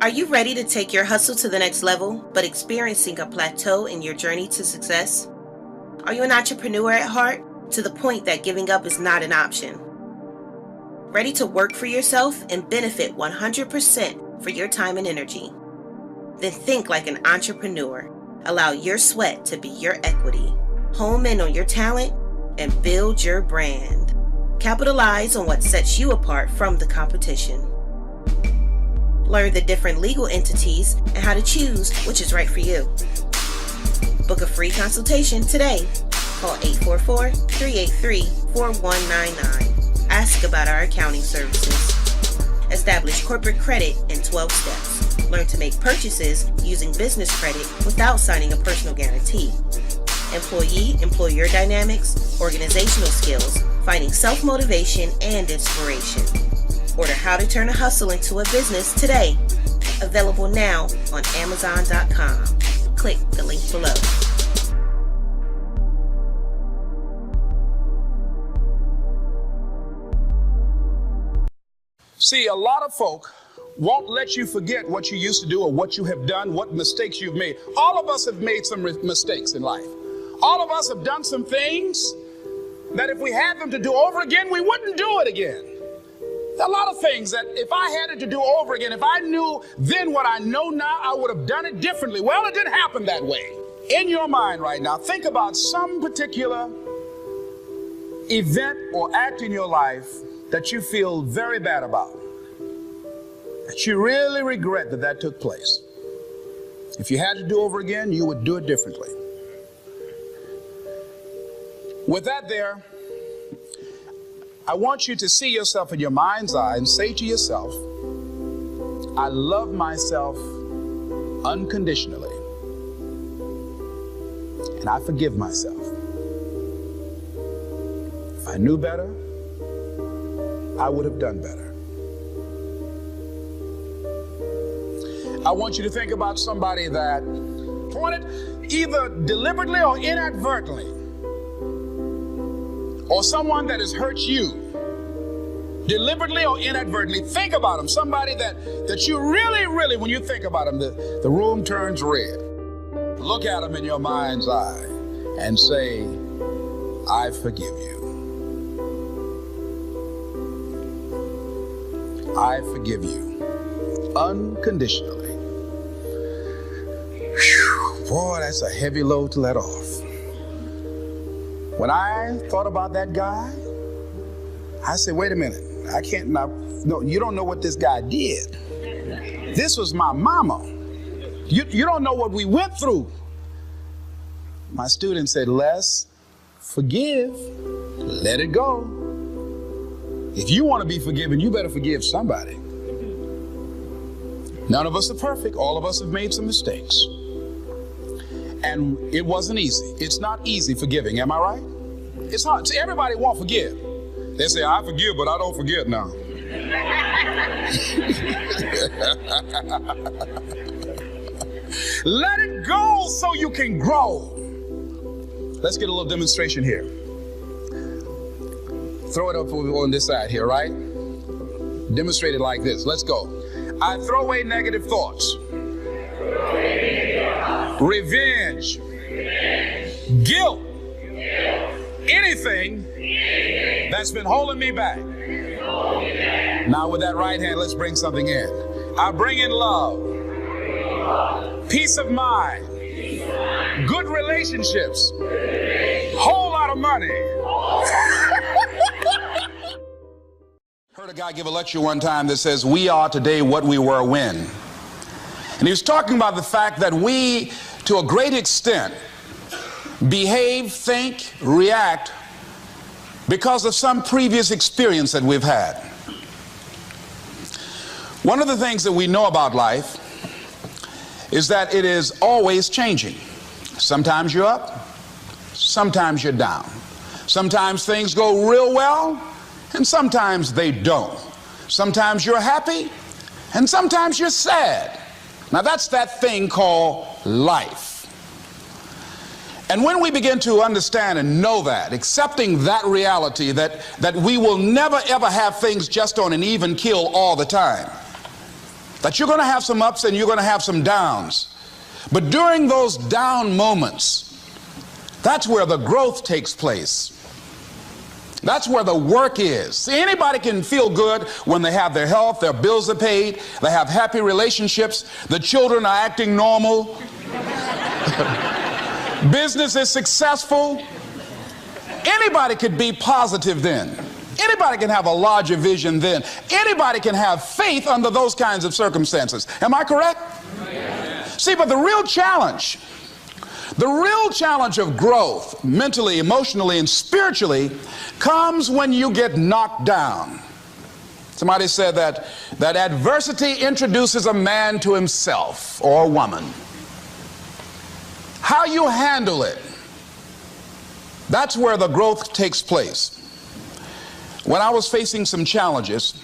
Are you ready to take your hustle to the next level, but experiencing a plateau in your journey to success? Are you an entrepreneur at heart, to the point that giving up is not an option? Ready to work for yourself and benefit 100% for your time and energy? Then think like an entrepreneur. Allow your sweat to be your equity. Home in on your talent and build your brand. Capitalize on what sets you apart from the competition. Learn the different legal entities and how to choose which is right for you. Book a free consultation today. Call 844-383-4199. Ask about our accounting services. Establish corporate credit in 12 steps. Learn to make purchases using business credit without signing a personal guarantee. Employee-employer dynamics, organizational skills, finding self-motivation and inspiration. Order How to Turn a Hustle into a Business today. Available now on Amazon.com. Click the link below. See, a lot of folk won't let you forget what you used to do or what you have done, what mistakes you've made. All of us have made some mistakes in life. All of us have done some things that if we had them to do over again, we wouldn't do it again. There are a lot of things that if I had it to do over again, if I knew then what I know now, I would have done it differently. Well, it didn't happen that way. In your mind right now, think about some particular event or act in your life that you feel very bad about, that you really regret that took place. If you had to do over again, you would do it differently. With that there, I want you to see yourself in your mind's eye and say to yourself, I love myself unconditionally, and I forgive myself. If I knew better, I would have done better. I want you to think about somebody that pointed either deliberately or inadvertently, or someone that has hurt you deliberately or inadvertently. Think about them. Somebody that you really, when you think about them, the room turns red. Look at them in your mind's eye and say, I forgive you. I forgive you unconditionally. Whew, boy, that's a heavy load to let off. When I thought about that guy, I said, wait a minute, I can't, no, you don't know what this guy did. This was my mama. You don't know what we went through. My student said, Les, forgive, let it go. If you want to be forgiven, you better forgive somebody. None of us are perfect. All of us have made some mistakes. And it wasn't easy. It's not easy forgiving, am I right? It's hard. See, everybody won't forgive. They say, I forgive, but I don't forget now. Let it go so you can grow. Let's get a little demonstration here. Throw it up on this side here, right? Demonstrate it like this. Let's go. I throw away negative thoughts. Revenge. Guilt. Anything that's been holding me back. Now with that right hand, let's bring something in. I bring in love. Peace of mind. Good relationships. Whole lot of money. Heard a guy give a lecture one time that says, we are today what we were when. And he was talking about the fact that we, to a great extent, behave, think, react because of some previous experience that we've had. One of the things that we know about life is that it is always changing. Sometimes you're up, sometimes you're down. Sometimes things go real well, and sometimes they don't. Sometimes you're happy, and sometimes you're sad. Now that's that thing called life. And when we begin to understand and know that, accepting that reality that we will never ever have things just on an even keel all the time, that you're going to have some ups and you're going to have some downs. But during those down moments, that's where the growth takes place. That's where the work is. See, anybody can feel good when they have their health, their bills are paid, they have happy relationships, the children are acting normal, business is successful. Anybody could be positive then. Anybody can have a larger vision then. Anybody can have faith under those kinds of circumstances. Am I correct? Yes. See, but the real challenge of growth, mentally, emotionally, and spiritually, comes when you get knocked down. Somebody said that adversity introduces a man to himself or a woman. How you handle it, that's where the growth takes place. When I was facing some challenges,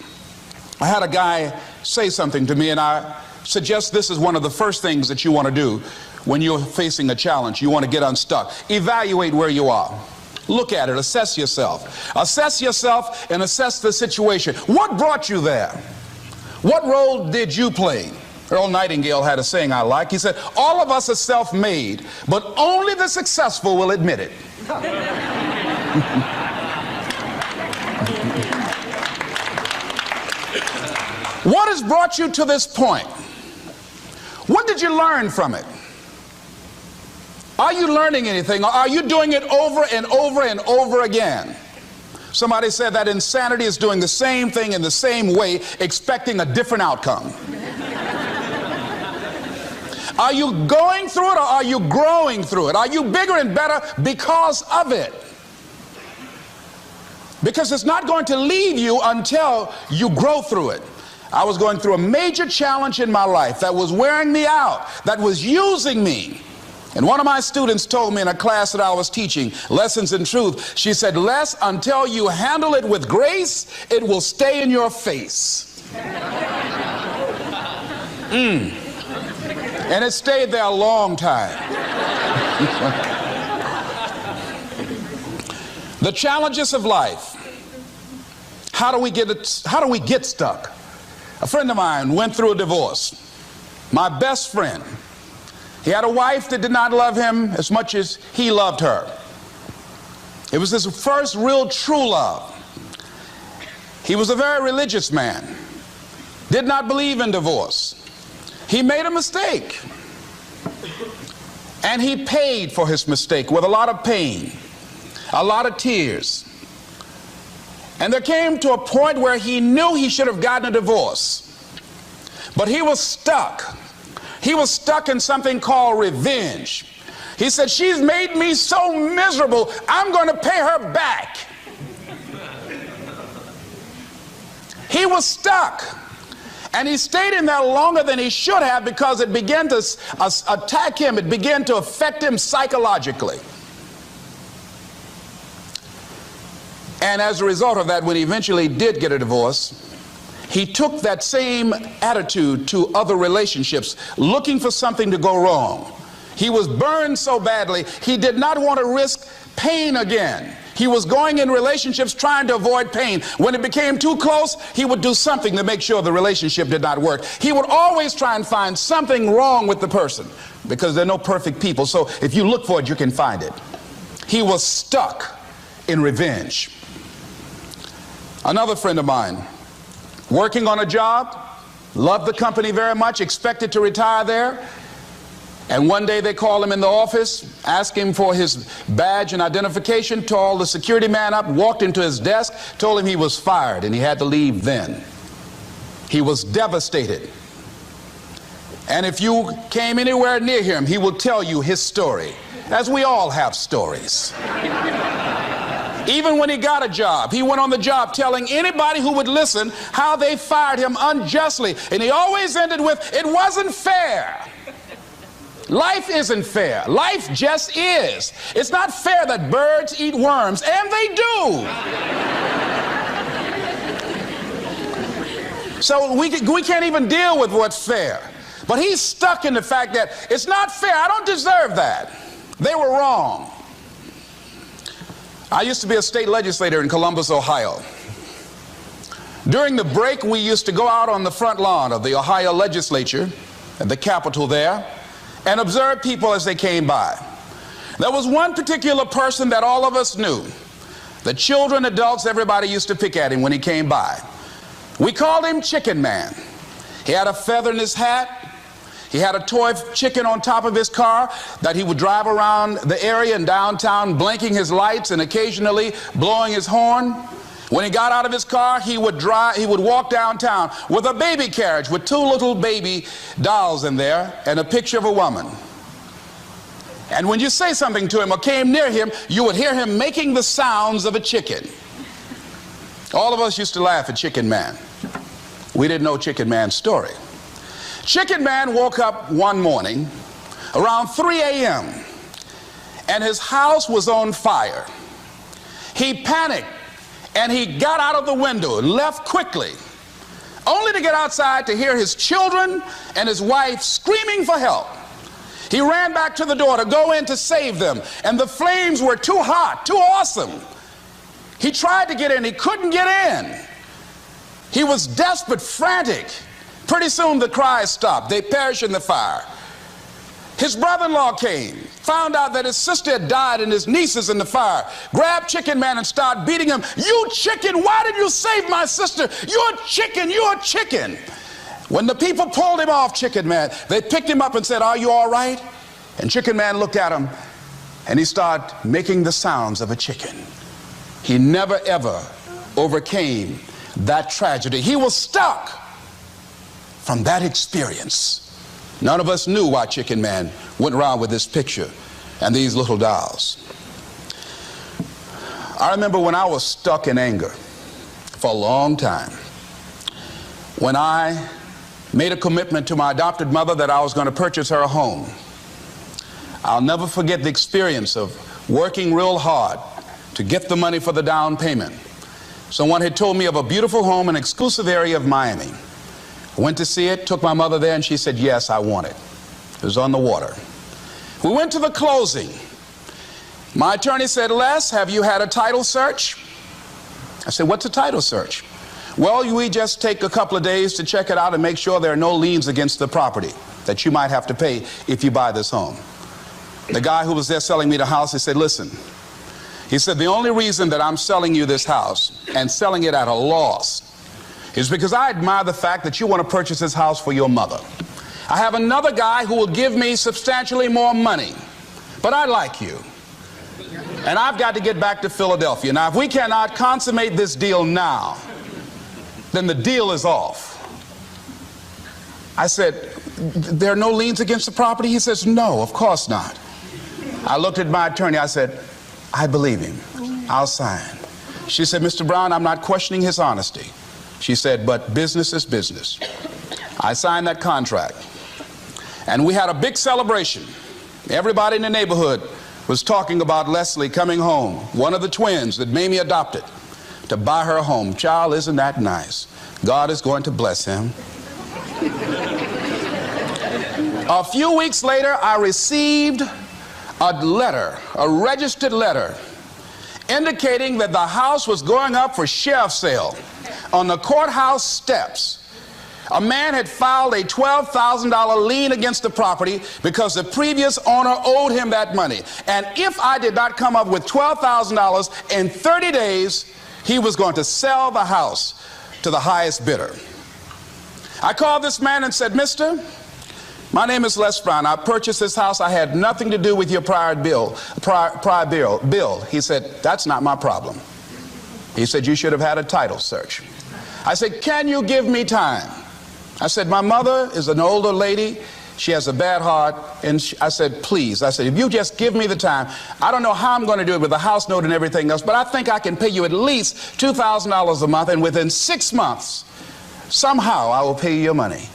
I had a guy say something to me, and I suggest this is one of the first things that you want to do when you're facing a challenge. You want to get unstuck. Evaluate where you are. Look at it. Assess yourself. Assess yourself and assess the situation. What brought you there? What role did you play? Earl Nightingale had a saying I like. He said, all of us are self-made, but only the successful will admit it. What has brought you to this point? What did you learn from it? Are you learning anything? Or are you doing it over and over and over again? Somebody said that insanity is doing the same thing in the same way, expecting a different outcome. Are you going through it or are you growing through it? Are you bigger and better because of it? Because it's not going to leave you until you grow through it. I was going through a major challenge in my life that was wearing me out, that was using me. And one of my students told me in a class that I was teaching, Lessons in Truth, she said, Les, until you handle it with grace, it will stay in your face. And it stayed there a long time. The challenges of life. How do we get stuck? A friend of mine went through a divorce. My best friend. He had a wife that did not love him as much as he loved her. It was his first real true love. He was a very religious man. Did not believe in divorce. He made a mistake. And he paid for his mistake with a lot of pain, a lot of tears. And there came to a point where he knew he should have gotten a divorce. But he was stuck. He was stuck in something called revenge. He said, she's made me so miserable, I'm going to pay her back. He was stuck. And he stayed in there longer than he should have because it began to attack him. It began to affect him psychologically. And as a result of that, when he eventually did get a divorce, he took that same attitude to other relationships, looking for something to go wrong. He was burned so badly, he did not want to risk pain again. He was going in relationships trying to avoid pain. When it became too close, he would do something to make sure the relationship did not work. He would always try and find something wrong with the person, because there are no perfect people. So if you look for it, you can find it. He was stuck in revenge. Another friend of mine, working on a job, loved the company very much, expected to retire there. And one day they called him in the office, asked him for his badge and identification, called the security man up, walked into his desk, told him he was fired and he had to leave then. He was devastated. And if you came anywhere near him, he will tell you his story, as we all have stories. Even when he got a job, he went on the job telling anybody who would listen how they fired him unjustly. And he always ended with, it wasn't fair. Life isn't fair. Life just is. It's not fair that birds eat worms, and they do. So we can't even deal with what's fair. But he's stuck in the fact that it's not fair. I don't deserve that. They were wrong. I used to be a state legislator in Columbus, Ohio. During the break, we used to go out on the front lawn of the Ohio legislature, at the Capitol there, and observe people as they came by. There was one particular person that all of us knew. The children, adults, everybody used to pick at him when he came by. We called him Chicken Man. He had a feather in his hat. He had a toy chicken on top of his car that he would drive around the area in downtown, blinking his lights and occasionally blowing his horn. When he got out of his car, he would walk downtown with a baby carriage with two little baby dolls in there and a picture of a woman. And when you say something to him or came near him, you would hear him making the sounds of a chicken. All of us used to laugh at Chicken Man. We didn't know Chicken Man's story. Chicken Man woke up one morning around 3 a.m. and his house was on fire. He panicked and he got out of the window and left quickly, only to get outside to hear his children and his wife screaming for help. He ran back to the door to go in to save them, and the flames were too hot, too awesome. He tried to get in, he couldn't get in. He was desperate, frantic. Pretty soon the cries stopped. They perished in the fire. His brother-in-law came, found out that his sister had died and his nieces in the fire, grabbed Chicken Man and started beating him. "You chicken, why did you save my sister? You're a chicken, you're a chicken." When the people pulled him off Chicken Man, they picked him up and said, "Are you all right?" And Chicken Man looked at him and he started making the sounds of a chicken. He never ever overcame that tragedy. He was stuck from that experience. None of us knew why Chicken Man went around with this picture and these little dolls. I remember when I was stuck in anger for a long time, when I made a commitment to my adopted mother that I was going to purchase her a home. I'll never forget the experience of working real hard to get the money for the down payment. Someone had told me of a beautiful home in an exclusive area of Miami. I went to see it, took my mother there, and she said, "Yes, I want it." It was on the water. We went to the closing. My attorney said, "Les, have you had a title search?" I said, "What's a title search?" "Well, we just take a couple of days to check it out and make sure there are no liens against the property that you might have to pay if you buy this home." The guy who was there selling me the house, he said, "Listen," he said, "the only reason that I'm selling you this house and selling it at a loss is because I admire the fact that you want to purchase this house for your mother. I have another guy who will give me substantially more money, but I like you. And I've got to get back to Philadelphia. Now, if we cannot consummate this deal now, then the deal is off." I said, "There are no liens against the property?" He says, "No, of course not." I looked at my attorney. I said, "I believe him. I'll sign." She said, "Mr. Brown, I'm not questioning his honesty." She said, "But business is business." I signed that contract. And we had a big celebration. Everybody in the neighborhood was talking about Leslie coming home, one of the twins that Mamie adopted, to buy her a home. Child, isn't that nice? God is going to bless him. A few weeks later, I received a letter, a registered letter, indicating that the house was going up for sheriff's sale on the courthouse steps. A man had filed a $12,000 lien against the property because the previous owner owed him that money. And if I did not come up with $12,000 in 30 days, he was going to sell the house to the highest bidder. I called this man and said, "Mister, my name is Les Brown. I purchased this house. I had nothing to do with your prior bill. He said, "That's not my problem." He said, "You should have had a title search." I said, "Can you give me time?" I said, "My mother is an older lady. She has a bad heart." And I said, "Please," I said, "if you just give me the time, I don't know how I'm going to do it with the house note and everything else, but I think I can pay you at least $2,000 a month, and within 6 months, somehow I will pay you your money."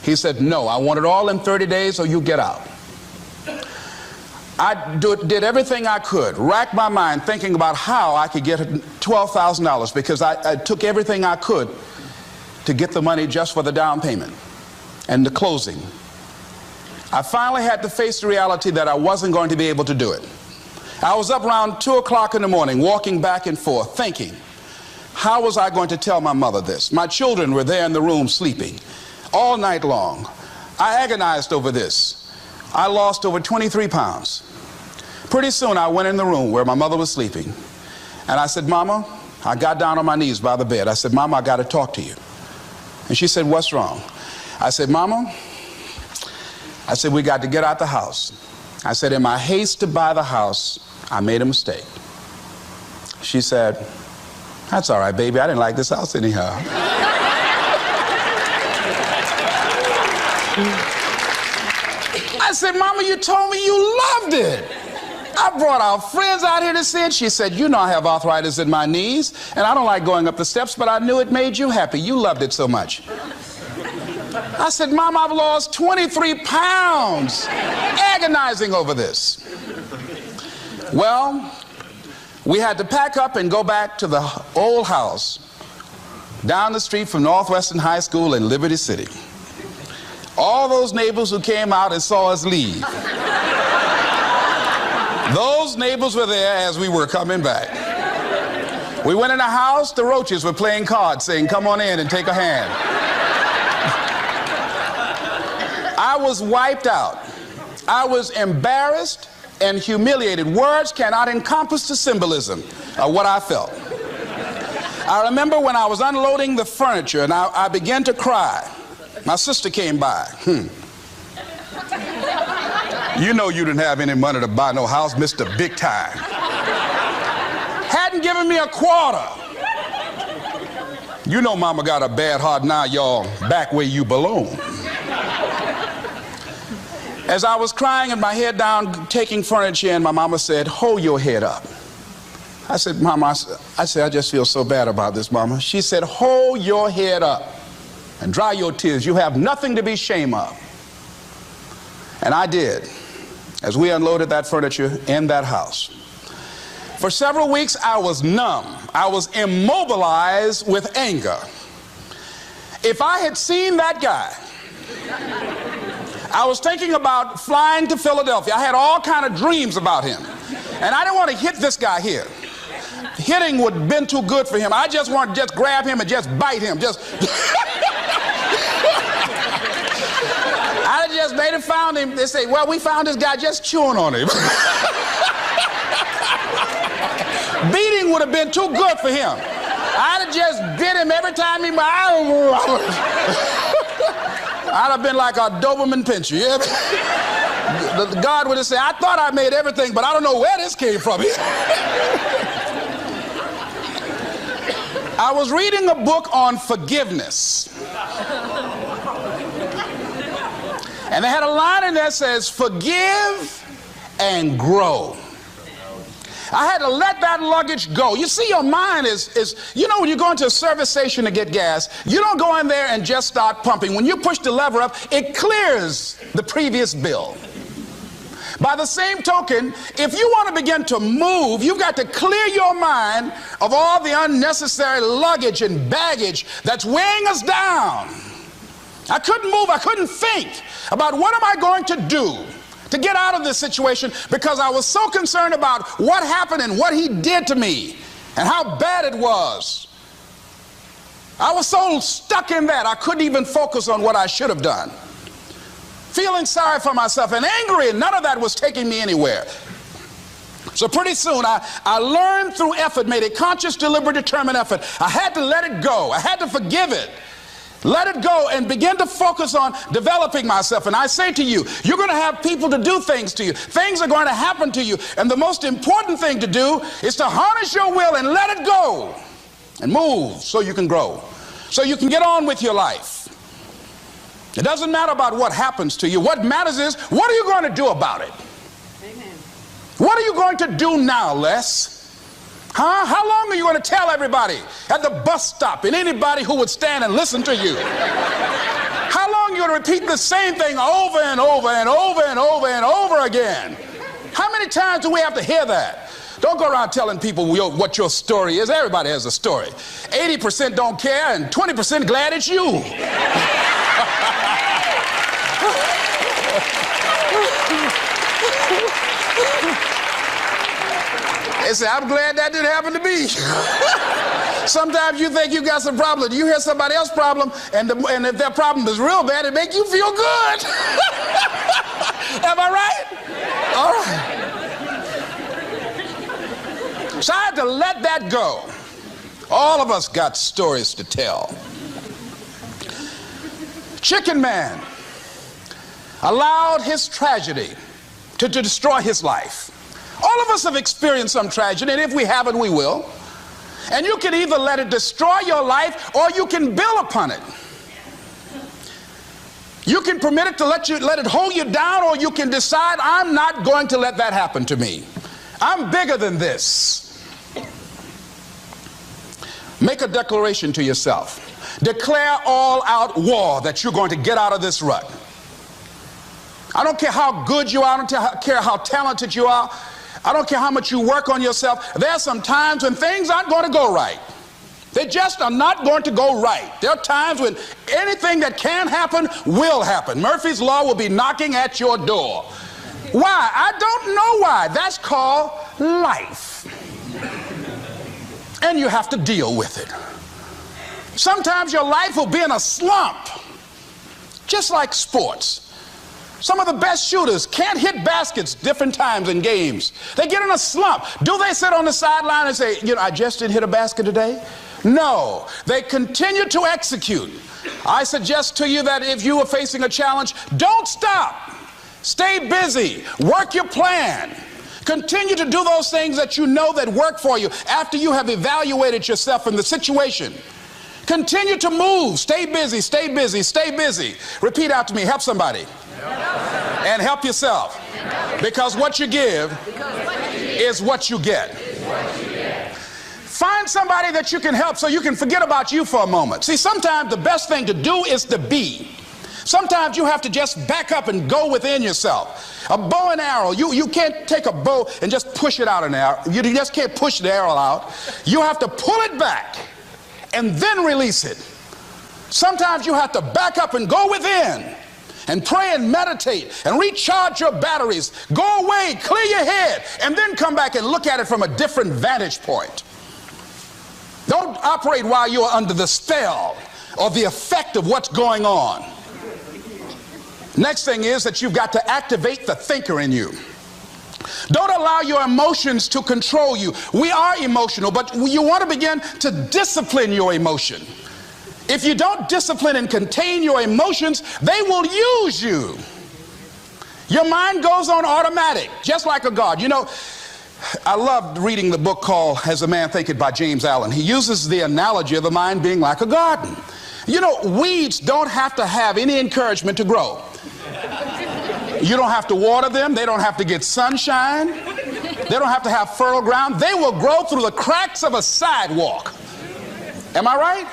He said, "No, I want it all in 30 days or you get out." I did everything I could, racked my mind thinking about how I could get $12,000 because I took everything I could to get the money just for the down payment and the closing. I finally had to face the reality that I wasn't going to be able to do it. I was up around 2 o'clock in the morning walking back and forth thinking, how was I going to tell my mother this? My children were there in the room sleeping all night long. I agonized over this. I lost over 23 pounds. Pretty soon I went in the room where my mother was sleeping, and I said, Mama, I got down on my knees by the bed. I said, Mama, I got to talk to you. And she said, what's wrong? I said, Mama, I said, we got to get out the house. I said, in my haste to buy the house, I made a mistake. She said, that's all right, baby. I didn't like this house anyhow. I said, Mama, you told me you loved it. I brought our friends out here to see it. She said, you know I have arthritis in my knees, and I don't like going up the steps, but I knew it made you happy. You loved it so much. I said, Mom, I've lost 23 pounds agonizing over this. Well, we had to pack up and go back to the old house down the street from Northwestern High School in Liberty City. All those neighbors who came out and saw us leave, those neighbors were there as we were coming back. We went in the house, the roaches were playing cards, saying, come on in and take a hand. I was wiped out. I was embarrassed and humiliated. Words cannot encompass the symbolism of what I felt. I remember when I was unloading the furniture and I began to cry. My sister came by. You know you didn't have any money to buy no house, Mr. Big Time. Hadn't given me a quarter. You know Mama got a bad heart, now y'all back where you belong. As I was crying and my head down, taking furniture in, my mama said, hold your head up. I said, Mama, I just feel so bad about this, Mama. She said, hold your head up and dry your tears. You have nothing to be ashamed of. And I did, as we unloaded that furniture in that house. For several weeks, I was numb. I was immobilized with anger. If I had seen that guy, I was thinking about flying to Philadelphia. I had all kind of dreams about him. And I didn't want to hit this guy here. Hitting would have been too good for him. I just wanted to just grab him and just bite him. I just made it, found him. They say, well, we found this guy just chewing on him. Beating would have been too good for him. I'd have just bit him every time he... I'd have been like a Doberman pincher. Yeah? God would have said, I thought I made everything, but I don't know where this came from. I was reading a book on forgiveness. And they had a line in there that says, forgive and grow. I had to let that luggage go. You see, your mind is, you know, when you go into a service station to get gas, you don't go in there and just start pumping. When you push the lever up, it clears the previous bill. By the same token, if you want to begin to move, you've got to clear your mind of all the unnecessary luggage and baggage that's weighing us down. I couldn't move, I couldn't think about what am I going to do to get out of this situation, because I was so concerned about what happened and what he did to me and how bad it was. I was so stuck in that I couldn't even focus on what I should have done. Feeling sorry for myself and angry, and none of that was taking me anywhere. So pretty soon I learned through effort, made a conscious, deliberate, determined effort. I had to let it go. I had to forgive it. Let it go and begin to focus on developing myself. And I say to you, you're going to have people to do things to you. Things are going to happen to you. And the most important thing to do is to harness your will and let it go and move so you can grow, so you can get on with your life. It doesn't matter about what happens to you. What matters is, what are you going to do about it? Amen. What are you going to do now, Les? Huh? How long are you going to tell everybody at the bus stop and anybody who would stand and listen to you? How long are you going to repeat the same thing over and over and over and over and over again? How many times do we have to hear that? Don't go around telling people what your story is. Everybody has a story. 80% don't care and 20% glad it's you. They say, I'm glad that didn't happen to me. Sometimes you think you got some problem. You hear somebody else's problem, and if their problem is real bad, it makes you feel good. Am I right? All right. So I had to let that go. All of us got stories to tell. Chicken Man allowed his tragedy to destroy his life. All of us have experienced some tragedy, and if we haven't, we will. And you can either let it destroy your life, or you can build upon it. You can permit it to let it hold you down, or you can decide, I'm not going to let that happen to me. I'm bigger than this. Make a declaration to yourself. Declare all out war that you're going to get out of this rut. I don't care how good you are. I don't care how talented you are. I don't care how much you work on yourself. There are some times when things aren't going to go right. They just are not going to go right. There are times when anything that can happen will happen. Murphy's Law will be knocking at your door. Why? I don't know why. That's called life. And you have to deal with it. Sometimes your life will be in a slump, just like sports. Some of the best shooters can't hit baskets different times in games. They get in a slump. Do they sit on the sideline and say, you know, I just didn't hit a basket today? No, they continue to execute. I suggest to you that if you are facing a challenge, don't stop. Stay busy. Work your plan. Continue to do those things that you know that work for you after you have evaluated yourself in the situation. Continue to move. Stay busy, stay busy, stay busy. Repeat out to me. Help somebody. And help yourself. Because what you give is what you get. Find somebody that you can help so you can forget about you for a moment. See, sometimes the best thing to do is to be. Sometimes you have to just back up and go within yourself. A bow and arrow, you can't take a bow and just push it out an arrow. You just can't push the arrow out. You have to pull it back and then release it. Sometimes you have to back up and go within and pray and meditate and recharge your batteries. Go away, clear your head, and then come back and look at it from a different vantage point. Don't operate while you are under the spell or the effect of what's going on. Next thing is that you've got to activate the thinker in you. Don't allow your emotions to control you. We are emotional, but you want to begin to discipline your emotion. If you don't discipline and contain your emotions, they will use you. Your mind goes on automatic, just like a guard. You know, I loved reading the book called As a Man Thinketh by James Allen. He uses the analogy of the mind being like a garden. You know, weeds don't have to have any encouragement to grow. You don't have to water them. They don't have to get sunshine. They don't have to have fertile ground. They will grow through the cracks of a sidewalk. Am I right?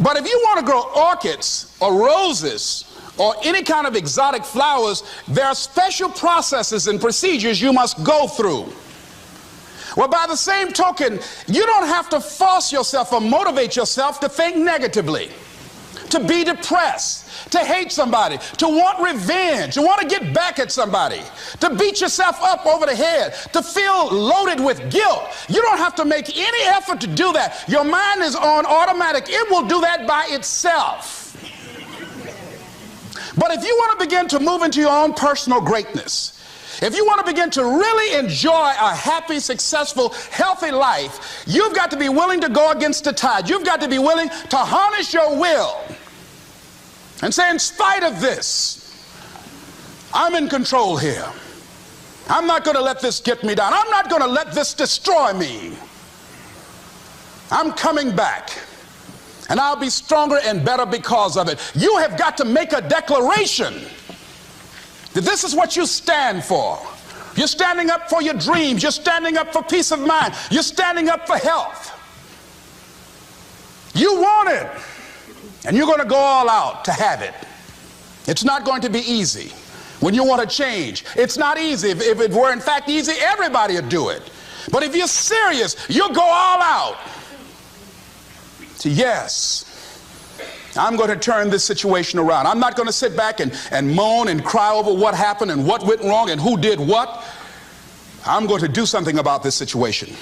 But if you want to grow orchids or roses or any kind of exotic flowers, there are special processes and procedures you must go through. Well, by the same token, you don't have to force yourself or motivate yourself to think negatively, to be depressed, to hate somebody, to want revenge, to want to get back at somebody, to beat yourself up over the head, to feel loaded with guilt. You don't have to make any effort to do that. Your mind is on automatic. It will do that by itself. But if you want to begin to move into your own personal greatness, if you want to begin to really enjoy a happy, successful, healthy life, you've got to be willing to go against the tide. You've got to be willing to harness your will and say, in spite of this, I'm in control here. I'm not going to let this get me down. I'm not going to let this destroy me. I'm coming back, and I'll be stronger and better because of it. You have got to make a declaration that this is what you stand for. You're standing up for your dreams. You're standing up for peace of mind. You're standing up for health. You want it, and you're going to go all out to have it. It's not going to be easy. When you want to change, it's not easy. If it were in fact easy, everybody would do it. But if you're serious, you'll go all out. So yes, I'm going to turn this situation around. I'm not going to sit back and moan and cry over what happened and what went wrong and who did what. I'm going to do something about this situation.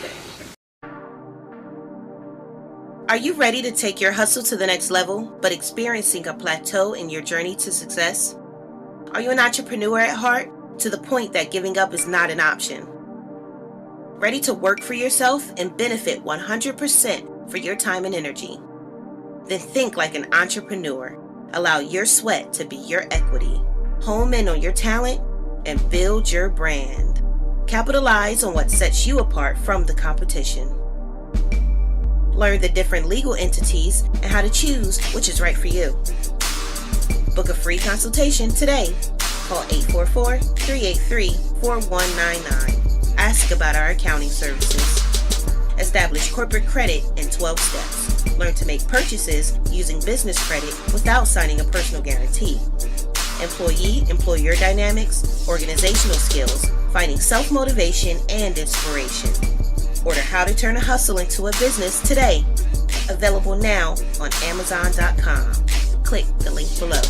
Are you ready to take your hustle to the next level, but experiencing a plateau in your journey to success? Are you an entrepreneur at heart, to the point that giving up is not an option? Ready to work for yourself and benefit 100% for your time and energy? Then think like an entrepreneur. Allow your sweat to be your equity. Home in on your talent and build your brand. Capitalize on what sets you apart from the competition. Learn the different legal entities and how to choose which is right for you. Book a free consultation today. Call 844-383-4199. Ask about our accounting services. Establish corporate credit in 12 steps. Learn to make purchases using business credit without signing a personal guarantee. Employee-employer dynamics, organizational skills, finding self-motivation and inspiration. Order How to Turn a Hustle into a Business today. Available now on Amazon.com. Click the link below.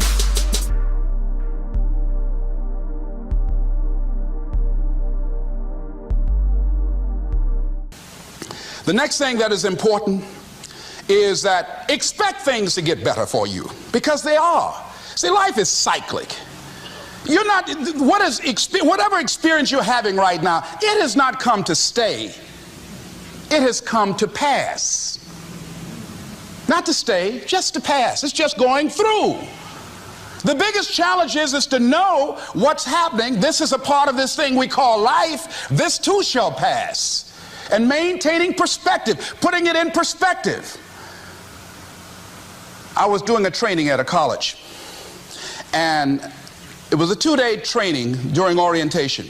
The next thing that is important is that expect things to get better for you, because they are. See, life is cyclic. You're not, whatever experience you're having right now, it has not come to stay. It has come to pass. Not to stay, just to pass. It's just going through. The biggest challenge is to know what's happening. This is a part of this thing we call life. This too shall pass. And maintaining perspective, putting it in perspective. I was doing a training at a college, and it was a 2-day training during orientation.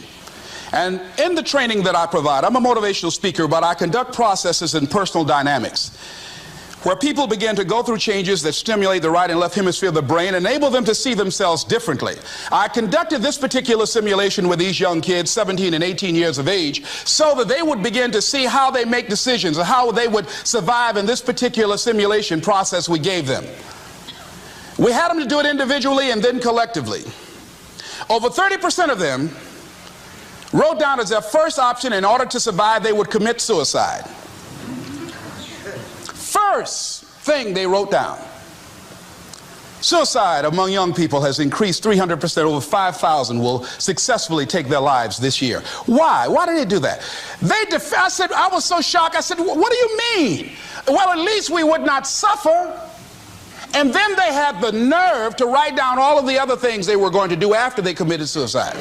And in the training that I provide, I'm a motivational speaker, but I conduct processes in personal dynamics, where people begin to go through changes that stimulate the right and left hemisphere of the brain, enable them to see themselves differently. I conducted this particular simulation with these young kids, 17 and 18 years of age, so that they would begin to see how they make decisions and how they would survive in this particular simulation process we gave them. We had them to do it individually and then collectively. Over 30% of them wrote down as their first option, in order to survive, they would commit suicide. First thing they wrote down. Suicide among young people has increased 300%. Over 5,000 will successfully take their lives this year. Why? Why did they do that? I said, I was so shocked. I said, what do you mean? Well, at least we would not suffer. And then they had the nerve to write down all of the other things they were going to do after they committed suicide.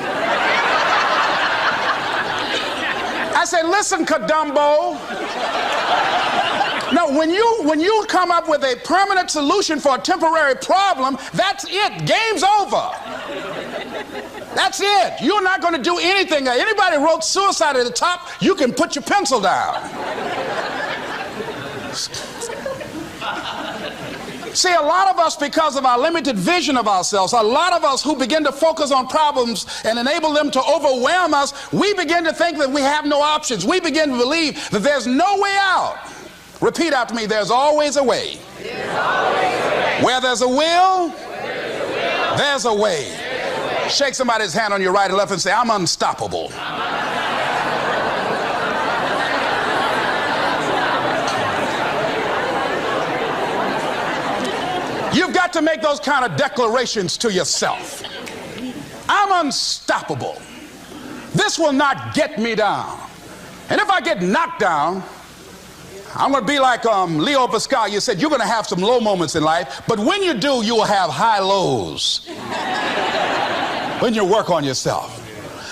I said, listen, Kadumbo. No, when you come up with a permanent solution for a temporary problem, that's it. Game's over. That's it. You're not going to do anything. Anybody wrote suicide at the top, you can put your pencil down. See, a lot of us, because of our limited vision of ourselves, a lot of us who begin to focus on problems and enable them to overwhelm us, we begin to think that we have no options. We begin to believe that there's no way out. Repeat after me, there's always a way. Where there's a will, there's a way. Shake somebody's hand on your right and left and say, I'm unstoppable. You've got to make those kind of declarations to yourself. I'm unstoppable. This will not get me down. And if I get knocked down, I'm going to be like Leo Pascal. You said you're going to have some low moments in life, but when you do, you will have high lows when you work on yourself.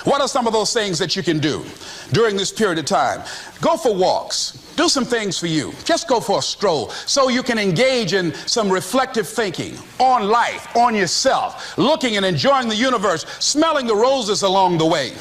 What are some of those things that you can do during this period of time? Go for walks. Do some things for you. Just go for a stroll so you can engage in some reflective thinking on life, on yourself, looking and enjoying the universe, smelling the roses along the way.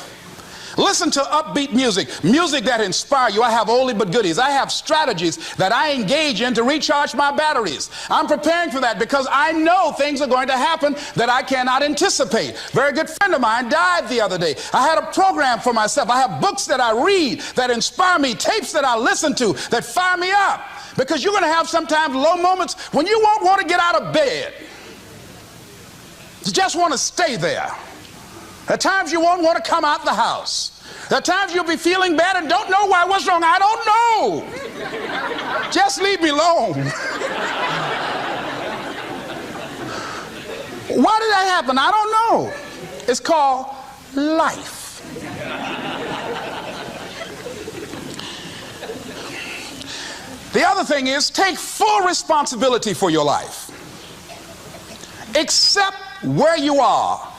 Listen to upbeat music, music that inspires you. I have oldie but goodies. I have strategies that I engage in to recharge my batteries. I'm preparing for that because I know things are going to happen that I cannot anticipate. A very good friend of mine died the other day. I had a program for myself. I have books that I read that inspire me, tapes that I listen to that fire me up. Because you're going to have sometimes low moments when you won't want to get out of bed. You just want to stay there. At times you won't want to come out the house. There are times you'll be feeling bad and don't know why. What's wrong? I don't know. Just leave me alone. Why did that happen? I don't know. It's called life. The other thing is, take full responsibility for your life. Accept where you are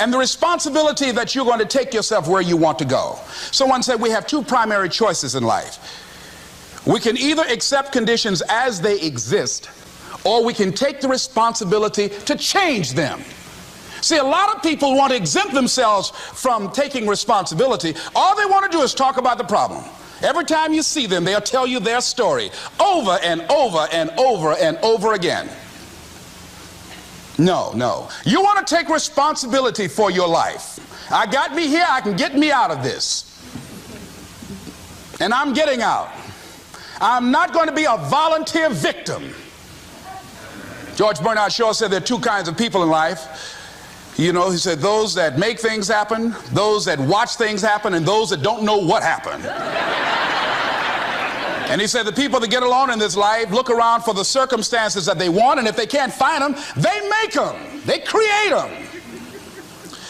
and the responsibility that you're going to take yourself where you want to go. Someone said we have two primary choices in life. We can either accept conditions as they exist, or we can take the responsibility to change them. See, a lot of people want to exempt themselves from taking responsibility. All they want to do is talk about the problem. Every time you see them, they'll tell you their story over and over and over and over again. No, no. You want to take responsibility for your life. I got me here, I can get me out of this. And I'm getting out. I'm not going to be a volunteer victim. George Bernard Shaw said there are two kinds of people in life. You know, he said those that make things happen, those that watch things happen, and those that don't know what happened. And he said the people that get along in this life look around for the circumstances that they want, and if they can't find them, they make them. They create them.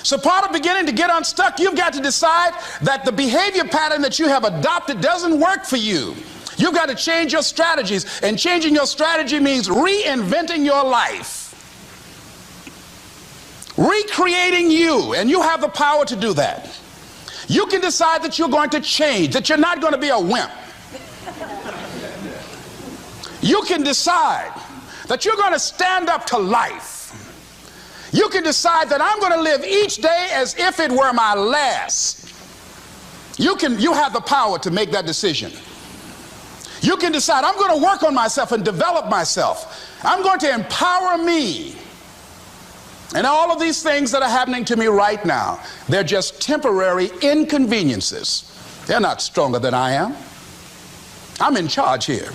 So part of beginning to get unstuck, you've got to decide that the behavior pattern that you have adopted doesn't work for you. You've got to change your strategies, and changing your strategy means reinventing your life. Recreating you, and you have the power to do that. You can decide that you're going to change, that you're not going to be a wimp. You can decide that you're going to stand up to life. You can decide that I'm going to live each day as if it were my last. You have the power to make that decision. You can decide I'm going to work on myself and develop myself. I'm going to empower me. And all of these things that are happening to me right now, they're just temporary inconveniences. They're not stronger than I am. I'm in charge here.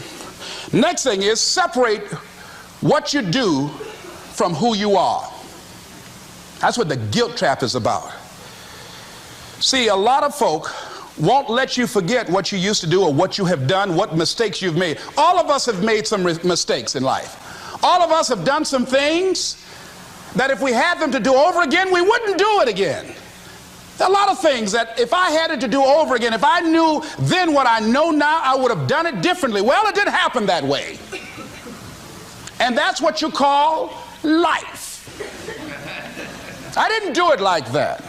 Next thing is separate what you do from who you are. That's what the guilt trap is about. See, a lot of folk won't let you forget what you used to do or what you have done, what mistakes you've made. All of us have made some mistakes in life. All of us have done some things that if we had them to do over again, we wouldn't do it again. There are a lot of things that if I had it to do over again, if I knew then what I know now, I would have done it differently. Well, it didn't happen that way. And that's what you call life. I didn't do it like that.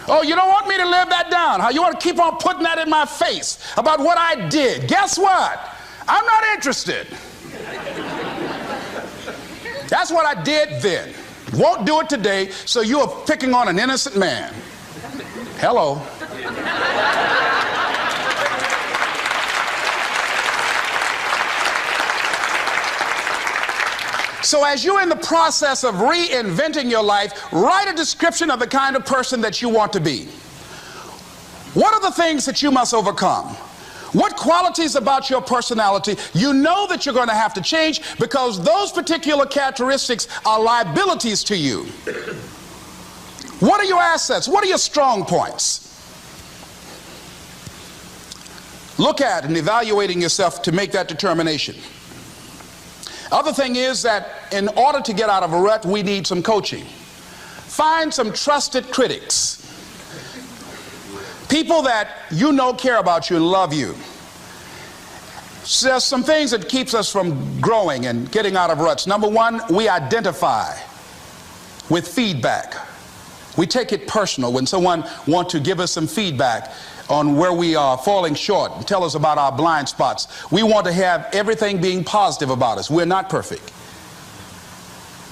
Oh, you don't want me to live that down, huh? You want to keep on putting that in my face about what I did. Guess what? I'm not interested. That's what I did then. Won't do it today, so you are picking on an innocent man. Hello. So as you're in the process of reinventing your life, write a description of the kind of person that you want to be. What are the things that you must overcome? What qualities about your personality you know that you're going to have to change because those particular characteristics are liabilities to you? What are your assets? What are your strong points? Look at and evaluating yourself to make that determination. Other thing is that in order to get out of a rut, we need some coaching. Find some trusted critics. People that you know care about you and love you. So there's some things that keeps us from growing and getting out of ruts. Number one, we identify with feedback. We take it personal when someone wants to give us some feedback on where we are falling short and tell us about our blind spots. We want to have everything being positive about us. We're not perfect.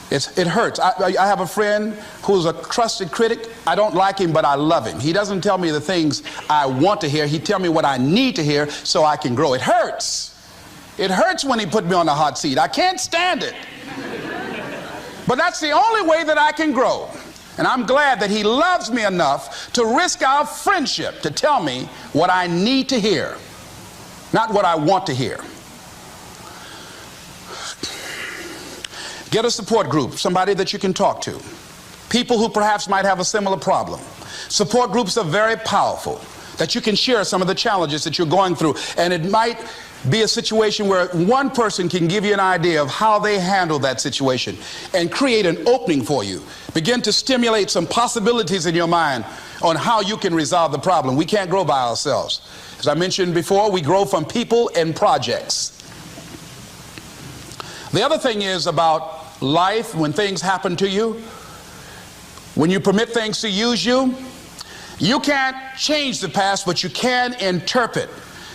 It hurts. I have a friend who's a trusted critic. I don't like him, but I love him. He doesn't tell me the things I want to hear. He tells me what I need to hear so I can grow. It hurts. It hurts when he put me on the hot seat. I can't stand it. But that's the only way that I can grow. And I'm glad that he loves me enough to risk our friendship to tell me what I need to hear, not what I want to hear. Get a support group, somebody that you can talk to. People who perhaps might have a similar problem. Support groups are very powerful. that you can share some of the challenges that you're going through. And it might be a situation where one person can give you an idea of how they handle that situation and create an opening for you. Begin to stimulate some possibilities in your mind on how you can resolve the problem. We can't grow by ourselves. As I mentioned before, we grow from people and projects. The other thing is about life, when things happen to you, when you permit things to use you, you can't change the past, but you can interpret.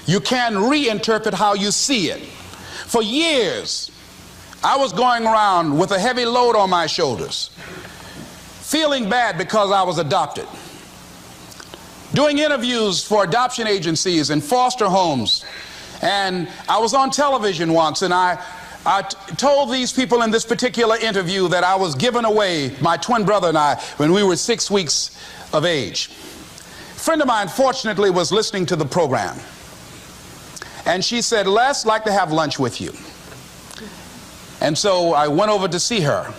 You can reinterpret how you see it. For years, I was going around with a heavy load on my shoulders, feeling bad because I was adopted, doing interviews for adoption agencies and foster homes. And I was on television once, and I told these people in this particular interview that I was giving away my twin brother and I when we were 6 weeks of age. A friend of mine, fortunately, was listening to the program. And she said, "Les, I'd like to have lunch with you." And so I went over to see her.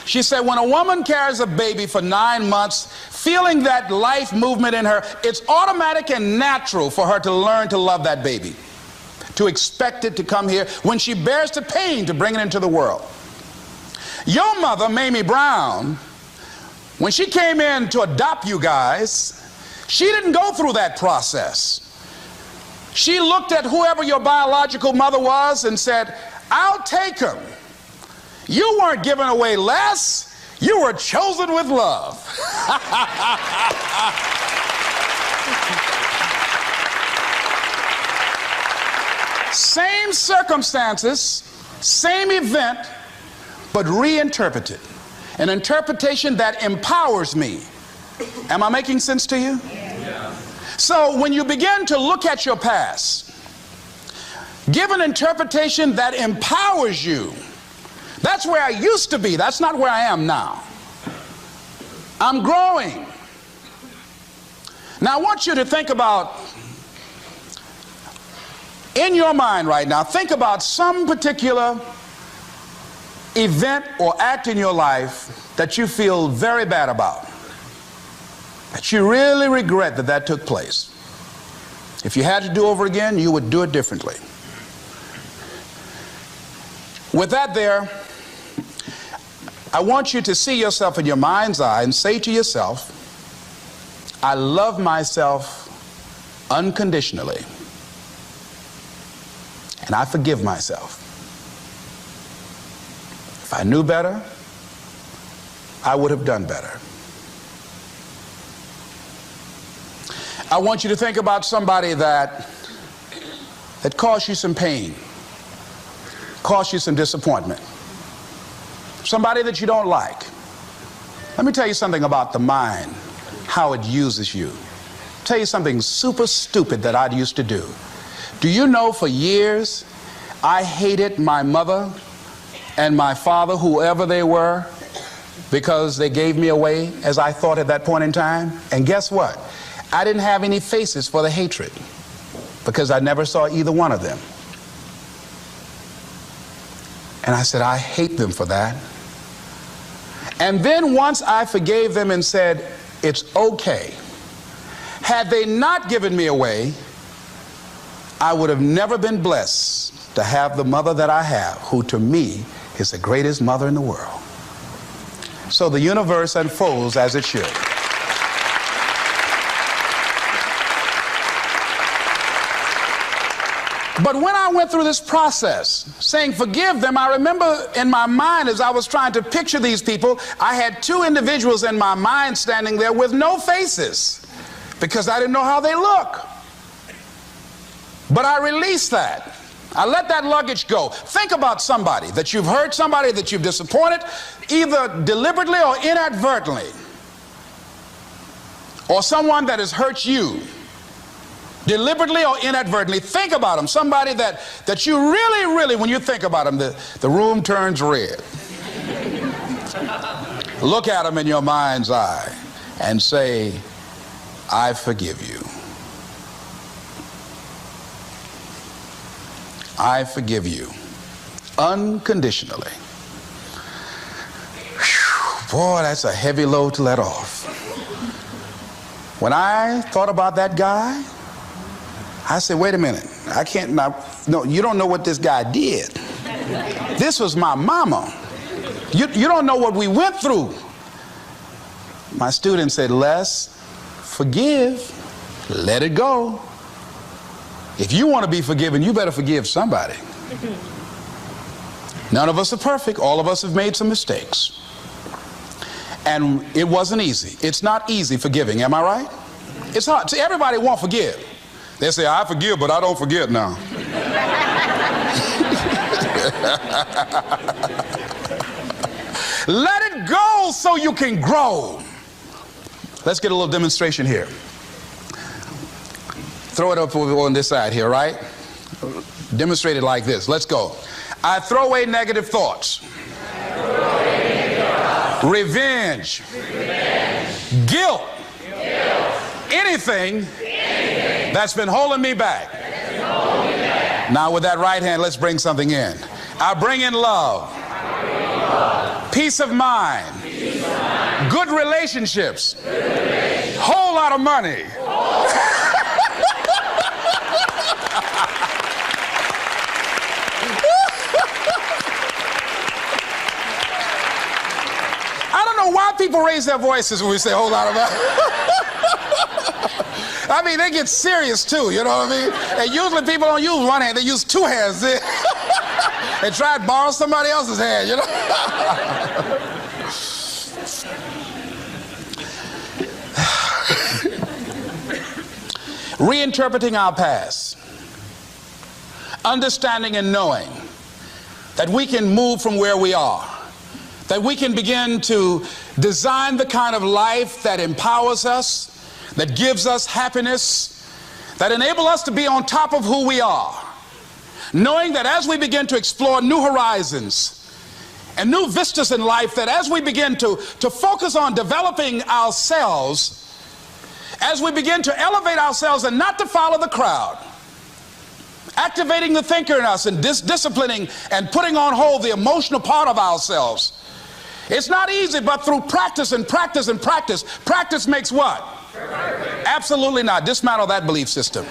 She said, when a woman carries a baby for 9 months, feeling that life movement in her, it's automatic and natural for her to learn to love that baby, to expect it to come here when she bears the pain to bring it into the world. Your mother, Mamie Brown, when she came in to adopt you guys, she didn't go through that process. She looked at whoever your biological mother was and said, "I'll take him." You weren't given away less. You were chosen with love. Same circumstances, same event, but reinterpreted. An interpretation that empowers me. Am I making sense to you? Yeah. So when you begin to look at your past, give an interpretation that empowers you. That's where I used to be. That's not where I am now. I'm growing. Now I want you to think about, in your mind right now, think about some particular event or act in your life that you feel very bad about, that you really regret that that took place. If you had to do over again, you would do it differently. With that there, I want you to see yourself in your mind's eye and say to yourself, I love myself unconditionally, and I forgive myself. If I knew better, I would have done better. I want you to think about somebody that caused you some pain, caused you some disappointment, somebody that you don't like. Let me tell you something about the mind, how it uses you. I'll tell you something super stupid that I used to do. Do you know for years I hated my mother and my father, whoever they were, because they gave me away as I thought at that point in time? And guess what? I didn't have any faces for the hatred because I never saw either one of them. And I said, I hate them for that. And then once I forgave them and said, it's okay, had they not given me away, I would have never been blessed to have the mother that I have, who to me is the greatest mother in the world. So the universe unfolds as it should. But when I went through this process, saying forgive them, I remember in my mind as I was trying to picture these people, I had two individuals in my mind standing there with no faces because I didn't know how they look. But I released that. I let that luggage go. Think about somebody that you've hurt, somebody that you've disappointed, either deliberately or inadvertently, or someone that has hurt you deliberately or inadvertently. Think about them. Somebody that you really, when you think about them, the room turns red. Look at them in your mind's eye and say, I forgive you. I forgive you unconditionally. Whew, boy, that's a heavy load to let off. When I thought about that guy, I said, wait a minute, I can't, no, you don't know what this guy did. This was my mama. You don't know what we went through. My student said, Les, forgive, let it go. If you want to be forgiven, you better forgive somebody. None of us are perfect. All of us have made some mistakes. And it wasn't easy. It's not easy forgiving, am I right? It's hard. See, everybody won't forgive. They say, I forgive, but I don't forget now. Let it go so you can grow. Let's get a little demonstration here. Throw it up on this side here, right? Demonstrate it like this. Let's go. I throw away negative thoughts. Revenge. Guilt. Anything that's been holding me back. Now with that right hand, let's bring something in. I bring in love. Peace of mind. Good relationships. Whole lot of money. I don't know why people raise their voices when we say a whole lot of money. I mean, they get serious too, you know what I mean? And usually people don't use one hand, they use two hands. They try to borrow somebody else's hand, you know? Reinterpreting our past. Understanding and knowing that we can move from where we are. That we can begin to design the kind of life that empowers us, that gives us happiness, that enables us to be on top of who we are. Knowing that as we begin to explore new horizons and new vistas in life, that as we begin to focus on developing ourselves, as we begin to elevate ourselves and not to follow the crowd, activating the thinker in us and disciplining and putting on hold the emotional part of ourselves. It's not easy, but through practice and practice and practice, practice makes what? Absolutely not. Dismantle that belief system.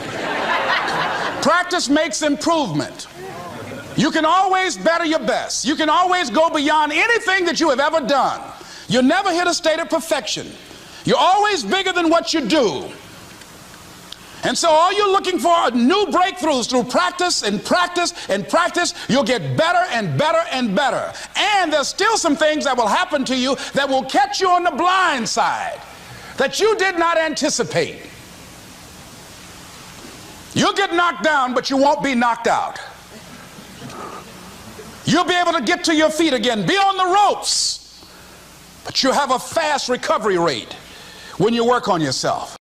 Practice makes improvement. You can always better your best. You can always go beyond anything that you have ever done. You'll never hit a state of perfection. You're always bigger than what you do. And so all you're looking for are new breakthroughs through practice and practice and practice. You'll get better and better and better. And there's still some things that will happen to you that will catch you on the blind side that you did not anticipate. You'll get knocked down, but you won't be knocked out. You'll be able to get to your feet again, be on the ropes, but you'll have a fast recovery rate when you work on yourself.